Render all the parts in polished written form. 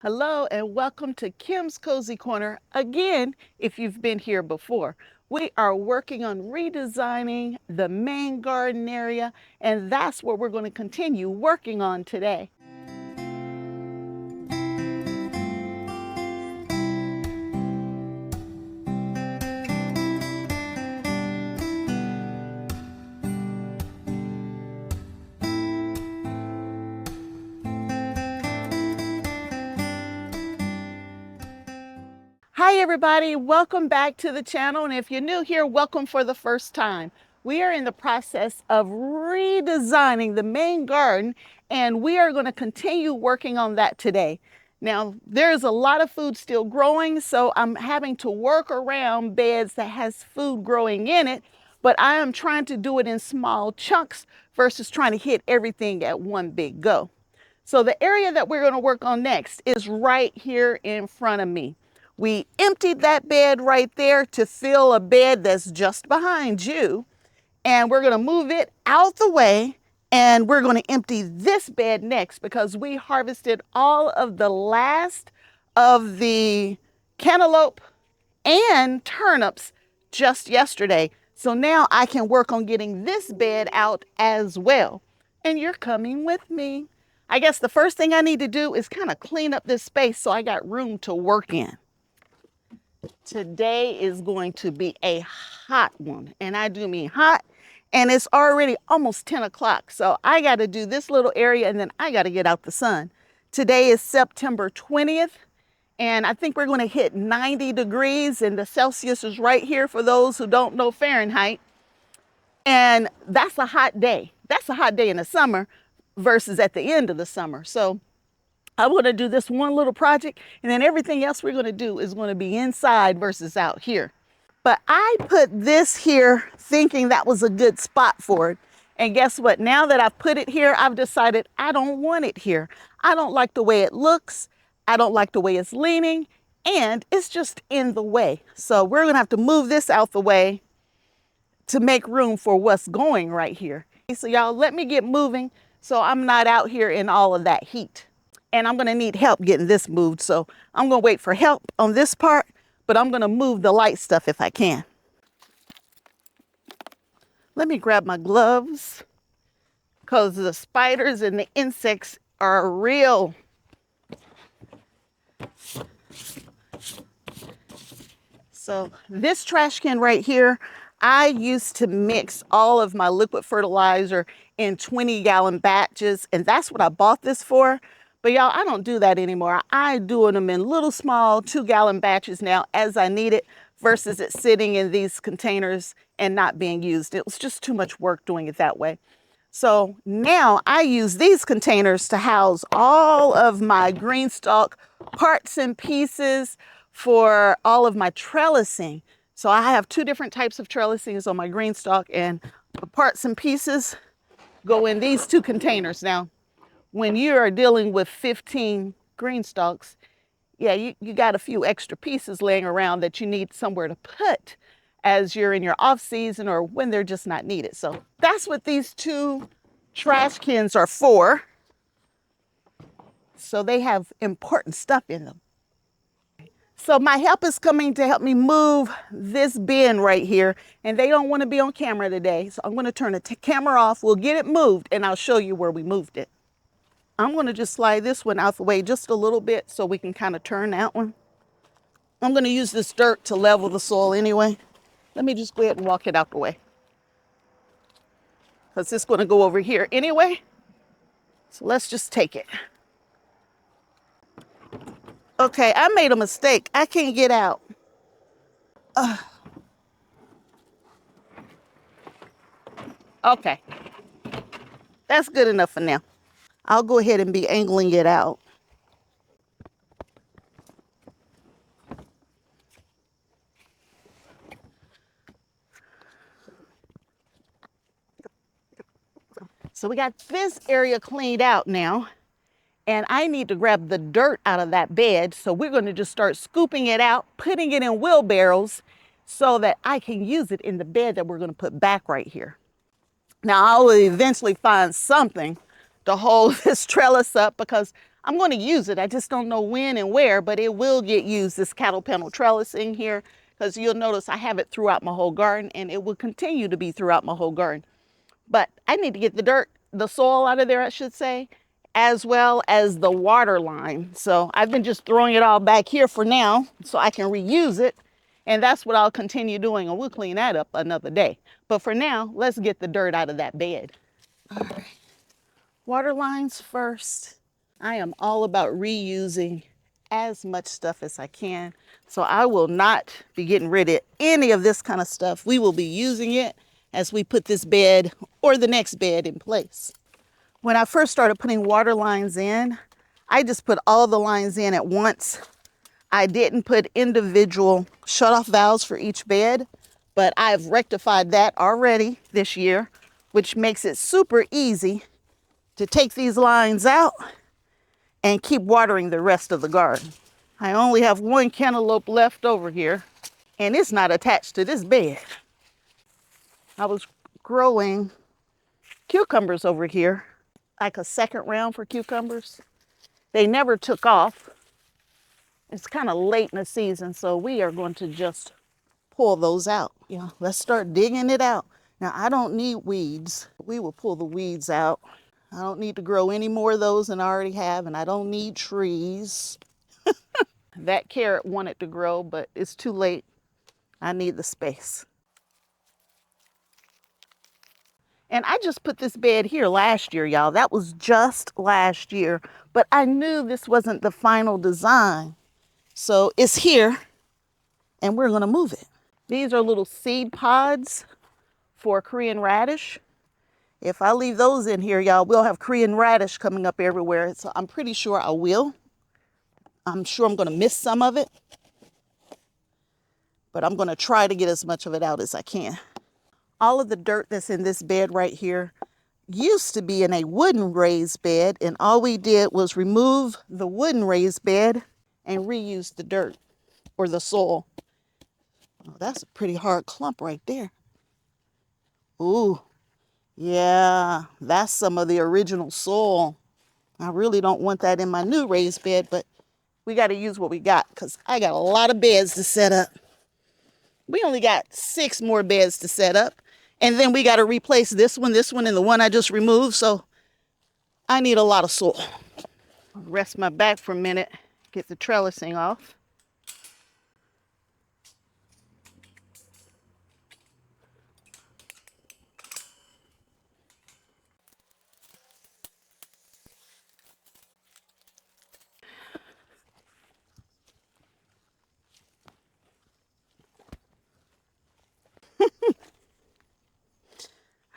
Hello and welcome to Kim's Cozy Corner. Again, if you've been here before, we are working on redesigning the main garden area, and that's what we're going to continue working on today. Hi everybody, welcome back to the channel, and if you're new here, welcome for the first time. We are in the process of redesigning the main garden, and we are going to continue working on that today. Now, there's a lot of food still growing, so I'm having to work around beds that has food growing in it, but I am trying to do it in small chunks versus trying to hit everything at one big go. So the area that we're going to work on next is right here in front of me. We emptied that bed right there to fill a bed that's just behind you. And we're going to move it out the way, and we're going to empty this bed next because we harvested all of the last of the cantaloupe and turnips just yesterday. So now I can work on getting this bed out as well. And you're coming with me. I guess the first thing I need to do is kind of clean up this space so I got room to work in. Today is going to be a hot one, and I do mean hot, and it's already almost 10 o'clock. So I got to do this little area, and then I got to get out the sun. Today is September 20th, and I think we're going to hit 90 degrees, and the Celsius is right here for those who don't know Fahrenheit. And that's a hot day. That's a hot day in the summer versus at the end of the summer. So I'm going to do this one little project, and then everything else we're going to do is going to be inside versus out here. But I put this here thinking that was a good spot for it. And guess what? Now that I've put it here, I've decided I don't want it here. I don't like the way it looks. I don't like the way it's leaning, and it's just in the way. So we're going to have to move this out the way to make room for what's going right here. So y'all, let me get moving so I'm not out here in all of that heat. And I'm going to need help getting this moved. So I'm going to wait for help on this part, but I'm going to move the light stuff if I can. Let me grab my gloves because the spiders and the insects are real. So this trash can right here, I used to mix all of my liquid fertilizer in 20-gallon batches, and that's what I bought this for. But y'all, I don't do that anymore. I do them in little small 2-gallon batches now as I need it versus it sitting in these containers and not being used. It was just too much work doing it that way. So now I use these containers to house all of my GreenStalk parts and pieces for all of my trellising. So I have two different types of trellisings on my GreenStalk, and the parts and pieces go in these two containers. Now, when you are dealing with 15 GreenStalks, yeah, you got a few extra pieces laying around that you need somewhere to put as you're in your off season or when they're just not needed. So that's what these two trash cans are for. So they have important stuff in them. So my help is coming to help me move this bin right here, and they don't want to be on camera today. So I'm going to turn the camera off. We'll get it moved, and I'll show you where we moved it. I'm going to just slide this one out the way just a little bit so we can kind of turn that one. I'm going to use this dirt to level the soil anyway. Let me just go ahead and walk it out the way, because it's going to go over here anyway. So let's just take it. Okay, I made a mistake. I can't get out. Okay, that's good enough for now. I'll go ahead and be angling it out. So we got this area cleaned out now, and I need to grab the dirt out of that bed. So we're going to just start scooping it out, putting it in wheelbarrows so that I can use it in the bed that we're going to put back right here. Now, I will eventually find something to hold this trellis up because I'm going to use it. I just don't know when and where, but it will get used, this cattle panel trellis in here, because you'll notice I have it throughout my whole garden, and it will continue to be throughout my whole garden. But I need to get the dirt, the soil out of there, I should say, as well as the water line. So I've been just throwing it all back here for now so I can reuse it. And that's what I'll continue doing, and we'll clean that up another day. But for now, let's get the dirt out of that bed. All right. Water lines first. I am all about reusing as much stuff as I can. So I will not be getting rid of any of this kind of stuff. We will be using it as we put this bed or the next bed in place. When I first started putting water lines in, I just put all the lines in at once. I didn't put individual shutoff valves for each bed, but I've rectified that already this year, which makes it super easy to take these lines out and keep watering the rest of the garden. I only have one cantaloupe left over here, and it's not attached to this bed. I was growing cucumbers over here, like a second round for cucumbers. They never took off. It's kind of late in the season, so we are going to just pull those out. Yeah, let's start digging it out. Now, I don't need weeds. We will pull the weeds out. I don't need to grow any more of those than I already have, and I don't need trees. That carrot wanted to grow, but it's too late. I need the space. And I just put this bed here last year, y'all. That was just last year, but I knew this wasn't the final design. So it's here, and we're gonna move it. These are little seed pods for Korean radish. If I leave those in here, y'all, we'll have Korean radish coming up everywhere. So I'm pretty sure I will. I'm sure I'm gonna miss some of it, but I'm gonna try to get as much of it out as I can. All of the dirt that's in this bed right here used to be in a wooden raised bed, and all we did was remove the wooden raised bed and reuse the dirt or the soil. Oh, that's a pretty hard clump right there. Ooh, yeah, that's some of the original soil. I really don't want that in my new raised bed, but we got to use what we got because I got a lot of beds to set up. We only got 6 more beds to set up, and then we got to replace this one, and the one I just removed, so I need a lot of soil. I'll rest my back for a minute, get the trellising off.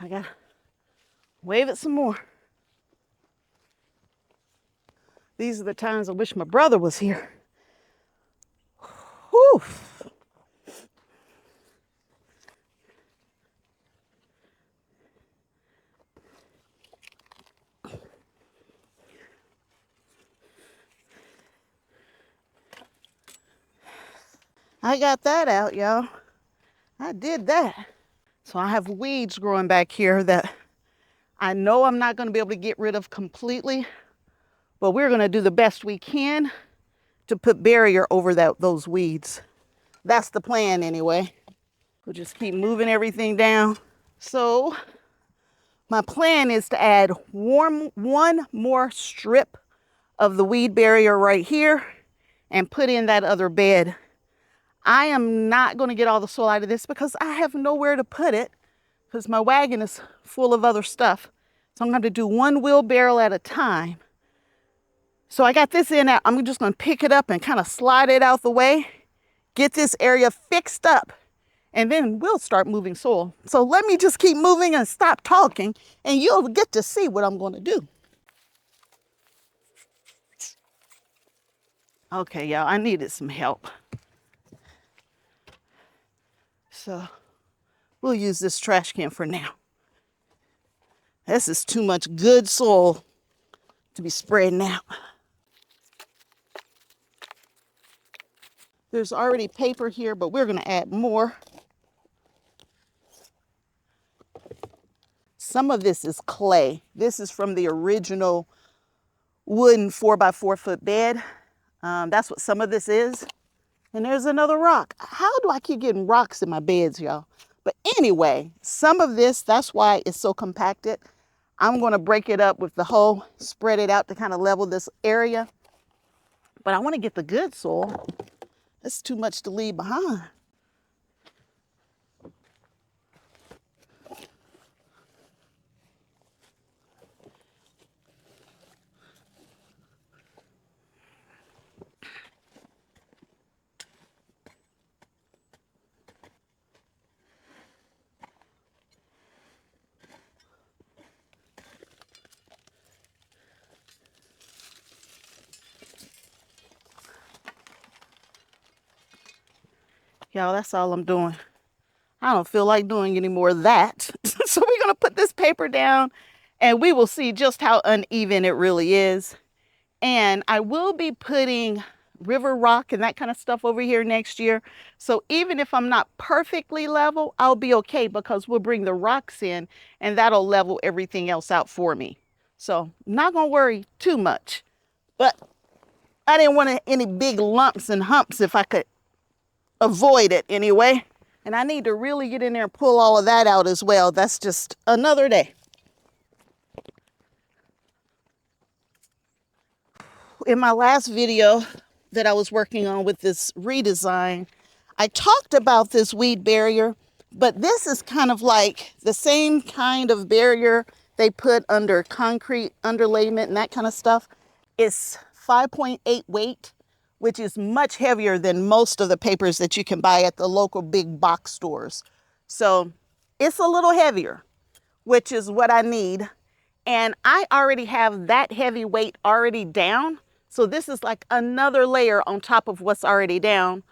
I gotta wave it some more. These are the times I wish my brother was here. Whew. I got that out, y'all. I did that. So I have weeds growing back here that I know I'm not going to be able to get rid of completely, but we're going to do the best we can to put barrier over those weeds. That's the plan anyway. We'll just keep moving everything down. So my plan is to add one more strip of the weed barrier right here and put in that other bed. I am not going to get all the soil out of this because I have nowhere to put it because my wagon is full of other stuff. So I'm going to do one wheelbarrow at a time. So I got this in. I'm just going to pick it up and kind of slide it out the way, get this area fixed up, and then we'll start moving soil. So let me just keep moving and stop talking, and you'll get to see what I'm going to do. Okay, y'all, I needed some help. So we'll use this trash can for now. This is too much good soil to be spreading out. There's already paper here, but we're going to add more. Some of this is clay. This is from the original wooden 4x4 foot bed. That's what some of this is. And there's another rock. How do I keep getting rocks in my beds, y'all? But anyway, some of this, that's why it's so compacted. I'm going to break it up with the hoe, spread it out to kind of level this area. But I want to get the good soil. That's too much to leave behind. Y'all, that's all I'm doing. I don't feel like doing any more of that. So we're going to put this paper down and we will see just how uneven it really is. And I will be putting river rock and that kind of stuff over here next year. So even if I'm not perfectly level, I'll be okay because we'll bring the rocks in and that'll level everything else out for me. So I'm not going to worry too much. But I didn't want any big lumps and humps if I could avoid it anyway. And I need to really get in there and pull all of that out as well. That's just another day. In my last video that I was working on with this redesign, I talked about this weed barrier, but this is kind of like the same kind of barrier they put under concrete underlayment and that kind of stuff. It's 5.8 weight, which is much heavier than most of the papers that you can buy at the local big box stores. So it's a little heavier, which is what I need. And I already have that heavy weight already down. So this is like another layer on top of what's already down,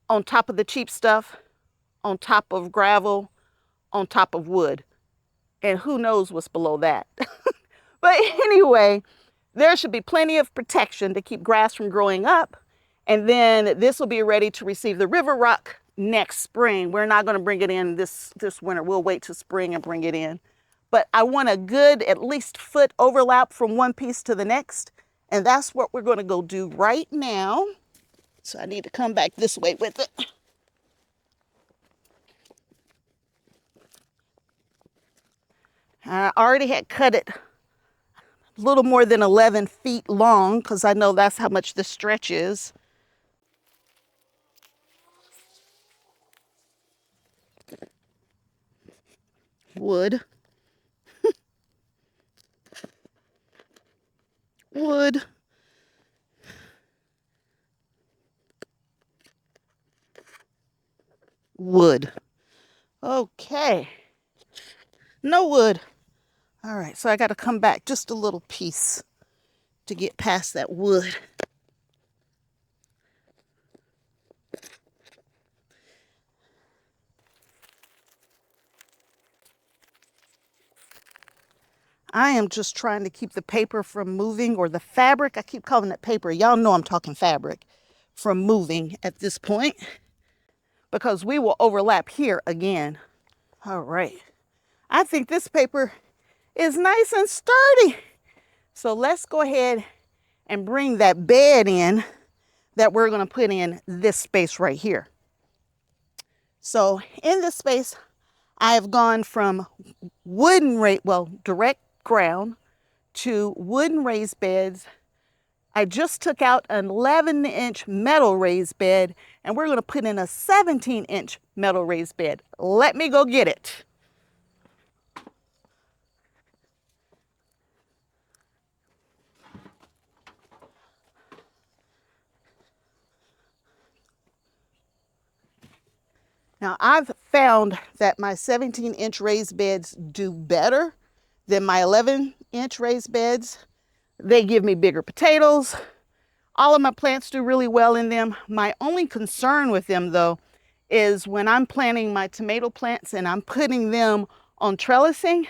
on top of the cheap stuff, on top of gravel, on top of wood. And who knows what's below that. But anyway, there should be plenty of protection to keep grass from growing up. And then this will be ready to receive the river rock next spring. We're not going to bring it in this winter. We'll wait till spring and bring it in. But I want a good at least foot overlap from one piece to the next. And that's what we're going to go do right now. So I need to come back this way with it. I already had cut it a little more than 11 feet long because I know that's how much the stretch is. Wood. Wood. Wood. Okay. No wood. All right, so I got to come back just a little piece to get past that wood. I am just trying to keep the paper from moving, or the fabric, I keep calling it paper. Y'all know I'm talking fabric, from moving at this point because we will overlap here again. All right. I think this paper is nice and sturdy. So let's go ahead and bring that bed in that we're going to put in this space right here. So in this space, I have gone from direct ground to wooden raised beds. I just took out an 11-inch metal raised bed, and we're going to put in a 17-inch metal raised bed. Let me go get it. Now, I've found that my 17-inch raised beds do better than my 11-inch raised beds. They give me bigger potatoes. All of my plants do really well in them. My only concern with them, though, is when I'm planting my tomato plants and I'm putting them on trellising,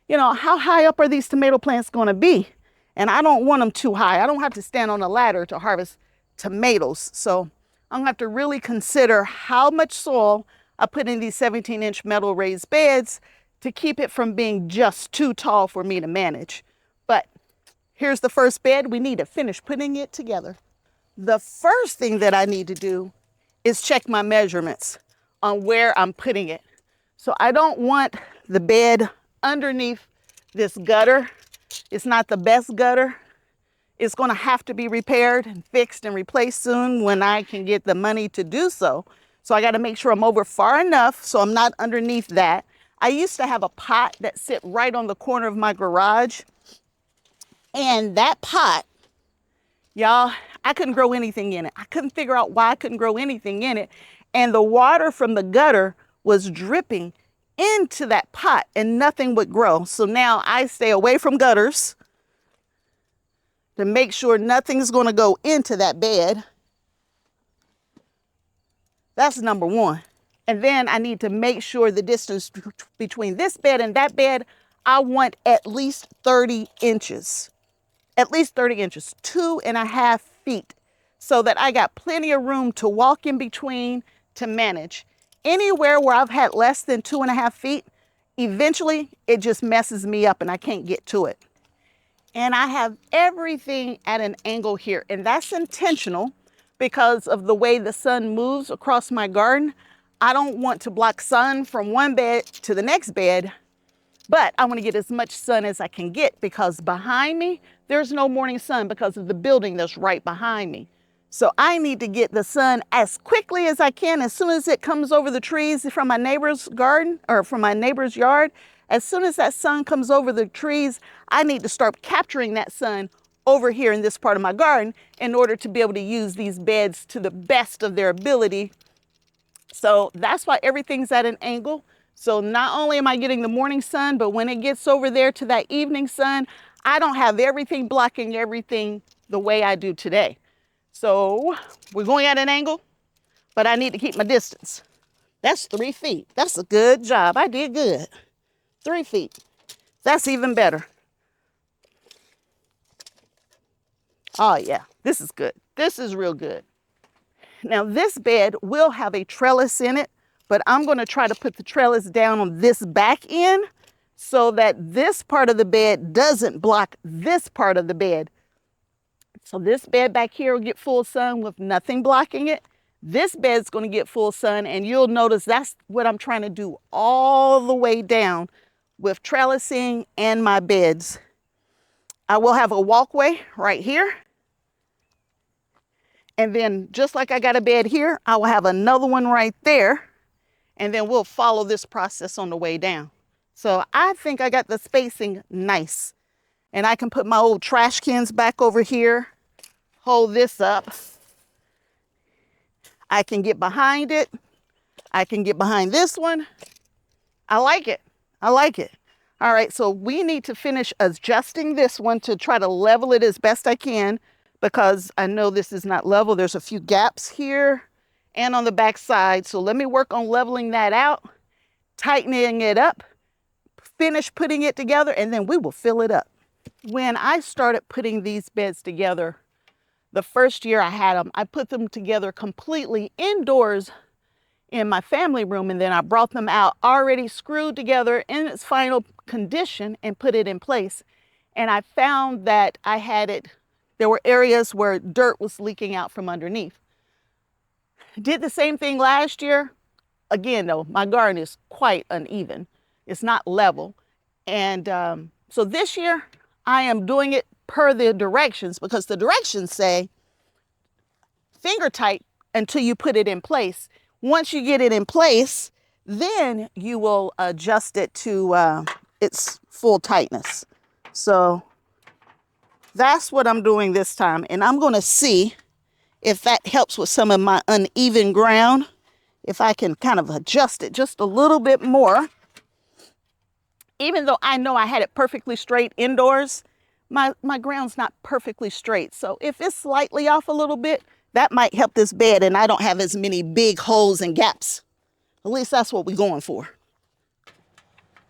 you know, how high up are these tomato plants going to be? And I don't want them too high. I don't have to stand on a ladder to harvest tomatoes. So I'm going to have to really consider how much soil I put in these 17-inch metal raised beds to keep it from being just too tall for me to manage. But Here's the first bed. We need to finish putting it together. The first thing that I need to do is check my measurements on where I'm putting it. So I don't want the bed underneath this gutter. It's not the best gutter. It's going to have to be repaired and fixed and replaced soon when I can get the money to do so. So I got to make sure I'm over far enough so I'm not underneath that. I used to have a pot that sit right on the corner of my garage. And that pot, y'all, I couldn't grow anything in it. I couldn't figure out why I couldn't grow anything in it. And the water from the gutter was dripping into that pot and nothing would grow. So now I stay away from gutters to make sure nothing's going to go into that bed. That's number one. And then I need to make sure the distance between this bed and that bed, I want at least 30 inches. At least 30 inches, 2.5 feet, so that I got plenty of room to walk in between to manage. Anywhere where I've had less than 2.5 feet, eventually it just messes me up and I can't get to it. And I have everything at an angle here, and that's intentional because of the way the sun moves across my garden. I don't want to block sun from one bed to the next bed, but I want to get as much sun as I can get because behind me, there's no morning sun because of the building that's right behind me. So I need to get the sun as quickly as I can. As soon as it comes over the trees from my neighbor's garden or from my neighbor's yard, as soon as that sun comes over the trees, I need to start capturing that sun over here in this part of my garden in order to be able to use these beds to the best of their ability. So that's why everything's at an angle. So not only am I getting the morning sun, but when it gets over there to that evening sun, I don't have everything blocking everything the way I do today. So we're going at an angle, but I need to keep my distance. That's 3 feet. That's a good job. I did good. 3 feet. That's even better. Oh yeah, this is good. This is real good. Now this bed will have a trellis in it, but I'm going to try to put the trellis down on this back end so that this part of the bed doesn't block this part of the bed. So this bed back here will get full sun with nothing blocking it. This bed's going to get full sun, and you'll notice that's what I'm trying to do all the way down with trellising and my beds. I will have a walkway right here. And then just like I got a bed here, I will have another one right there. And then we'll follow this process on the way down. So I think I got the spacing nice. And I can put my old trash cans back over here, hold this up. I can get behind it. I can get behind this one. I like it. I like it. All right, so we need to finish adjusting this one to try to level it as best I can because I know this is not level. There's a few gaps here and on the back side. So let me work on leveling that out, tightening it up, finish putting it together, and then we will fill it up. When I started putting these beds together, the first year I had them, I put them together completely indoors in my family room, and then I brought them out already screwed together in its final condition and put it in place. And I found that there were areas where dirt was leaking out from underneath. Did the same thing last year. Again, though, my garden is quite uneven. It's not level. And so this year I am doing it per the directions because the directions say finger tight until you put it in place. Once you get it in place, then you will adjust it to its full tightness. So that's what I'm doing this time. And I'm going to see if that helps with some of my uneven ground, if I can kind of adjust it just a little bit more. Even though I know I had it perfectly straight indoors, my ground's not perfectly straight. So if it's slightly off a little bit, that might help this bed and I don't have as many big holes and gaps. At least that's what we're going for.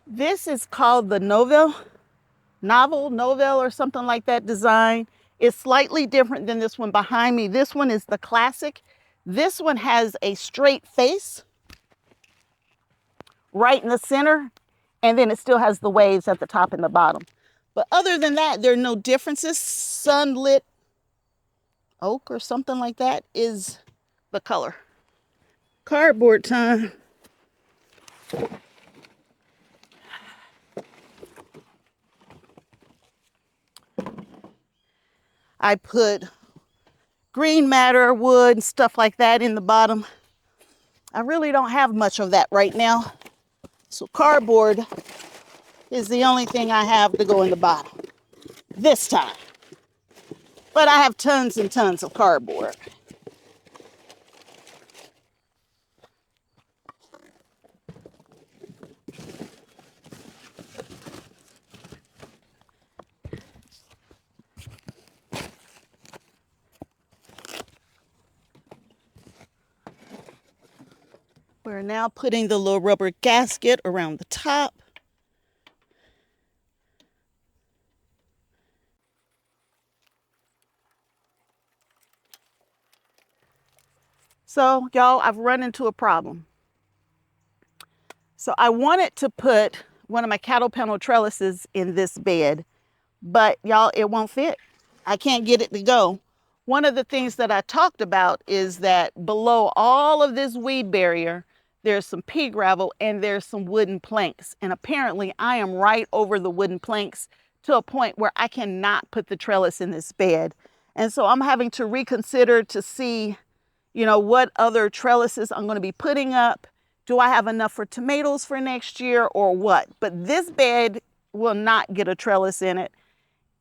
This is called the Novel or something like that design. It's slightly different than this one behind me. This one is the classic. This one has a straight face right in the center, and then it still has the waves at the top and the bottom. But other than that, there are no differences. Sunlit oak or something like that is the color. Cardboard time. I put green matter, wood, and stuff like that in the bottom. I really don't have much of that right now. So cardboard is the only thing I have to go in the bottom this time. But I have tons and tons of cardboard. We're now putting the little rubber gasket around the top. So, y'all, I've run into a problem. So I wanted to put one of my cattle panel trellises in this bed, but y'all, it won't fit. I can't get it to go. One of the things that I talked about is that below all of this weed barrier, there's some pea gravel and there's some wooden planks. And apparently I am right over the wooden planks to a point where I cannot put the trellis in this bed. And so I'm having to reconsider to see, you know, what other trellises I'm going to be putting up. Do I have enough for tomatoes for next year or what? But this bed will not get a trellis in it.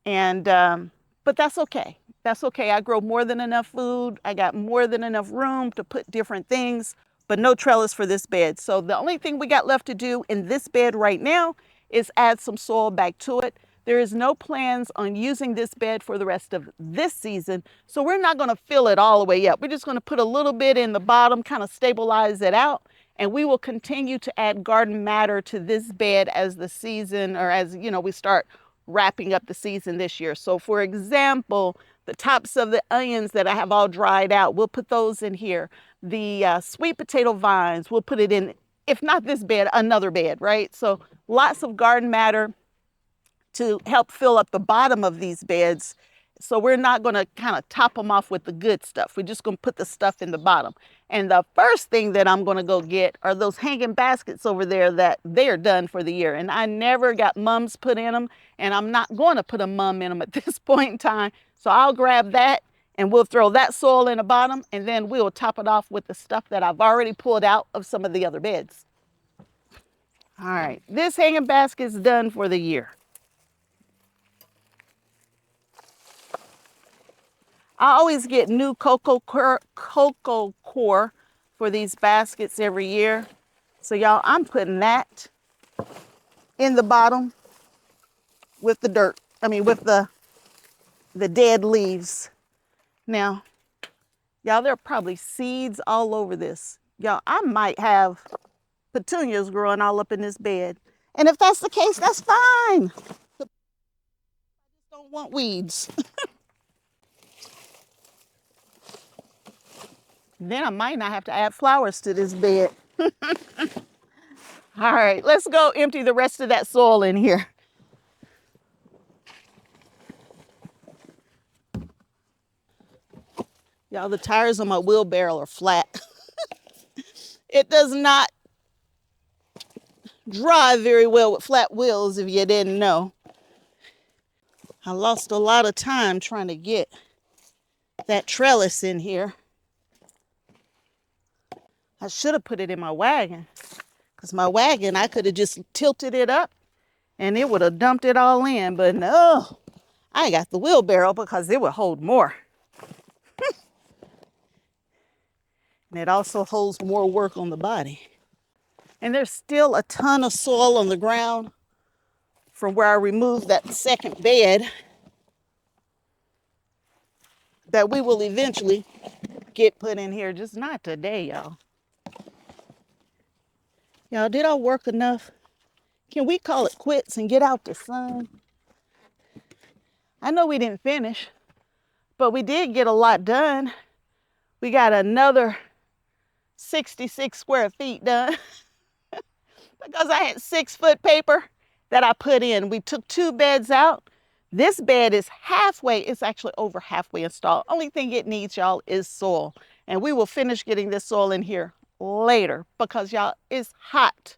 And, but that's okay. That's okay. I grow more than enough food. I got more than enough room to put different things, but no trellis for this bed. So the only thing we got left to do in this bed right now is add some soil back to it. There is no plans on using this bed for the rest of this season. So we're not going to fill it all the way up. We're just going to put a little bit in the bottom, kind of stabilize it out. And we will continue to add garden matter to this bed as the season, or as, you know, we start wrapping up the season this year. So for example, the tops of the onions that I have all dried out, we'll put those in here. The sweet potato vines, we'll put it in, if not this bed, another bed, right? So lots of garden matter to help fill up the bottom of these beds. So we're not going to kind of top them off with the good stuff. We're just going to put the stuff in the bottom. And the first thing that I'm going to go get are those hanging baskets over there that they're done for the year. And I never got mums put in them, and I'm not going to put a mum in them at this point in time. So I'll grab that and we'll throw that soil in the bottom, and then we'll top it off with the stuff that I've already pulled out of some of the other beds. All right, this hanging basket is done for the year. I always get new cocoa core for these baskets every year. So y'all, I'm putting that in the bottom with the dirt. I mean, with the dead leaves. Now, y'all, there are probably seeds all over this. Y'all, I might have petunias growing all up in this bed. And if that's the case, that's fine. I just don't want weeds. Then I might not have to add flowers to this bed. All right, let's go empty the rest of that soil in here. Y'all, the tires on my wheelbarrow are flat. It does not drive very well with flat wheels, if you didn't know. I lost a lot of time trying to get that trellis in here. I should have put it in my wagon, because my wagon, I could have just tilted it up and it would have dumped it all in. But no, I got the wheelbarrow because it would hold more. And it also holds more work on the body. And there's still a ton of soil on the ground from where I removed that second bed that we will eventually get put in here, just not today, y'all. Y'all, did I work enough? Can we call it quits and get out the sun? I know we didn't finish, but we did get a lot done. We got another 66 square feet done because I had 6 foot paper that I put in. We took 2 beds out. This bed is halfway, it's actually over halfway installed. Only thing it needs, y'all, is soil. And we will finish getting this soil in here later because, y'all, it's hot.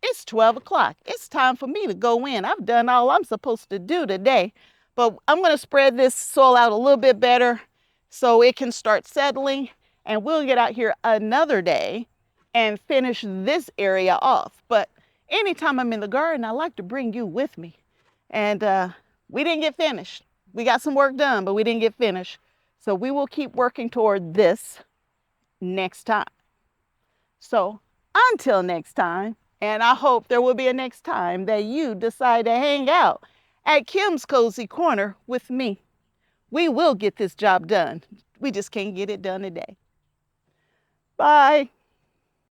It's 12 o'clock. It's time for me to go in. I've done all I'm supposed to do today. But I'm going to spread this soil out a little bit better so it can start settling. And we'll get out here another day and finish this area off. But anytime I'm in the garden, I like to bring you with me. And we didn't get finished. We got some work done, but we didn't get finished. So we will keep working toward this next time. So until next time, and I hope there will be a next time that you decide to hang out at Kim's Cozy Corner with me. We will get this job done. We just can't get it done today. Bye.